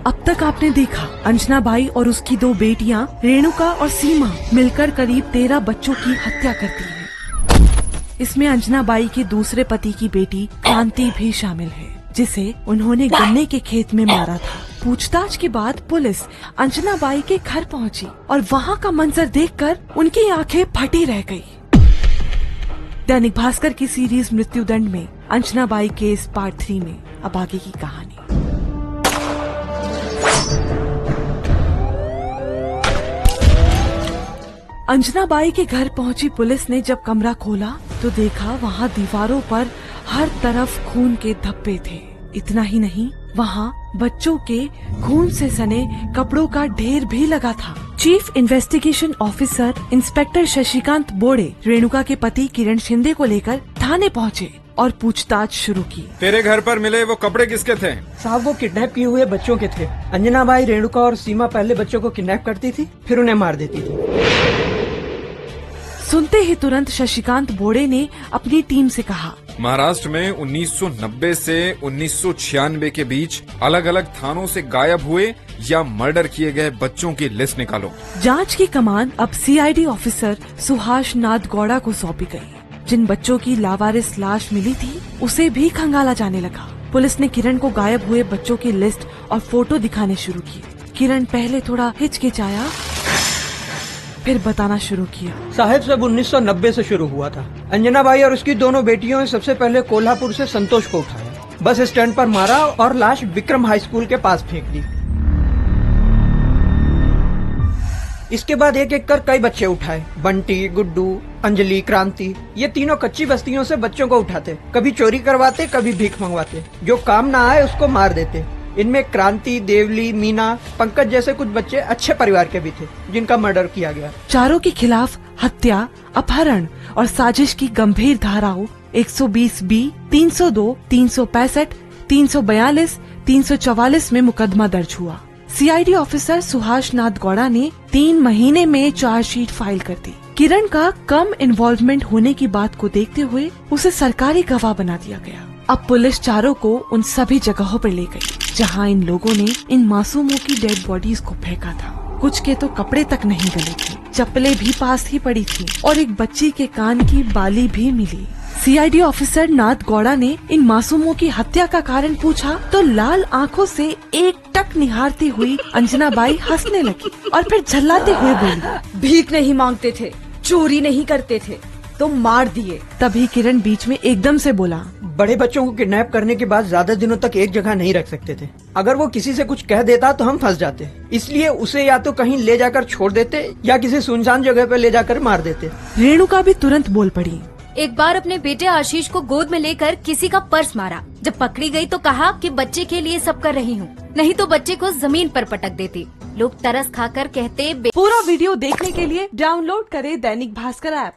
अब तक आपने देखा अंजना बाई और उसकी 2 बेटियां रेणुका और सीमा मिलकर करीब 13 बच्चों की हत्या करती हैं। इसमें अंजना बाई के दूसरे पति की बेटी क्रांति भी शामिल है, जिसे उन्होंने गन्ने के खेत में मारा था। पूछताछ के बाद पुलिस अंजना बाई के घर पहुंची और वहां का मंजर देखकर उनकी आंखें फटी रह गई। दैनिक भास्कर की सीरीज मृत्युदंड में अंजना बाई केस पार्ट 3 में अब आगे की कहानी। अंजना बाई के घर पहुंची पुलिस ने जब कमरा खोला तो देखा वहां दीवारों पर हर तरफ खून के धब्बे थे। इतना ही नहीं, वहां बच्चों के खून से सने कपड़ों का ढेर भी लगा था। Chief investigation officer inspector Shashikant बोड़े रेणुका के पति किरण शिंदे को लेकर थाने पहुंचे और पूछताछ शुरू की। तेरे घर पर मिले वो कपड़े किसके थे? साहब, वो किडनैप किए हुए बच्चों के थे। अंजना बाई, रेणुका और सीमा पहले बच्चों को किडनैप करती थी, फिर उन्हें मार देती थी। सुनते ही तुरंत शशिकांत बोड़े ने अपनी टीम से कहा, महाराष्ट्र में 1990 से 1996 के बीच अलग अलग थानों से गायब हुए या मर्डर किए गए बच्चों की लिस्ट निकालो। जांच की कमान अब सीआईडी ऑफिसर सुहास नाथ गौड़ा को सौंपी गई। जिन बच्चों की लावारिस लाश मिली थी उसे भी खंगाला जाने लगा। पुलिस ने किरण को गायब हुए बच्चों की लिस्ट और फोटो दिखाने शुरू किए। किरण पहले थोड़ा हिचकिचाया, फिर बताना शुरू किया। साहब, सब 1990 से शुरू हुआ था। अंजना बाई और उसकी दोनों बेटियों ने सबसे पहले कोल्हापुर से संतोष को उठाया, बस स्टैंड पर मारा और लाश विक्रम हाई स्कूल के पास फेंक दी। इसके बाद एक एक कर कई बच्चे उठाए। बंटी, गुड्डू, अंजलि, क्रांति, ये तीनों कच्ची बस्तियों से बच्चों को उठाते। कभी चोरी करवाते, कभी भीख मंगवाते। जो काम ना आए उसको मार देते। इनमें क्रांति, देवली, मीना, पंकज जैसे कुछ बच्चे अच्छे परिवार के भी थे जिनका मर्डर किया गया। चारों के खिलाफ हत्या, अपहरण और साजिश की गंभीर धाराओं 120B, 302, 365, 342, 344 में मुकदमा दर्ज हुआ। सीआईडी ऑफिसर सुहास नाथ गौड़ा ने 3 महीने में चार्जशीट फाइल कर दी। किरण का कम इन्वॉल्वमेंट होने की बात को देखते हुए उसे सरकारी गवाह बना दिया गया। अब पुलिस चारों को उन सभी जगहों पर ले गई जहां इन लोगों ने इन मासूमों की डेड बॉडीज को फेंका था। कुछ के तो कपड़े तक नहीं गले थे, चप्पलें भी पास ही पड़ी थी और एक बच्ची के कान की बाली भी मिली। सीआईडी ऑफिसर नाथ गौड़ा ने इन मासूमों की हत्या का कारण पूछा तो लाल आंखों से एकटक निहारती हुई अंजना बाई हंसने लगी और फिर झल्लाते हुए बोली, भीख नहीं मांगते थे, चोरी नहीं करते थे, तो मार दिए। तभी किरण बीच में एकदम से बोला, बड़े बच्चों को किडनैप करने के बाद ज्यादा दिनों तक एक जगह नहीं रख सकते थे। अगर वो किसी से कुछ कह देता तो हम फंस जाते, इसलिए उसे या तो कहीं ले जाकर छोड़ देते या किसी सुनसान जगह पर ले जाकर मार देते। रेणुका भी तुरंत बोल पड़ी, एक बार अपने बेटे आशीष को गोद में लेकर किसी का पर्स मारा। जब पकड़ी गई तो कहा कि बच्चे के लिए सब कर रही हूँ, नहीं तो बच्चे को जमीन पर पटक देती। लोग तरस खाकर कहते। पूरा वीडियो देखने के लिए डाउनलोड करें दैनिक भास्कर ऐप।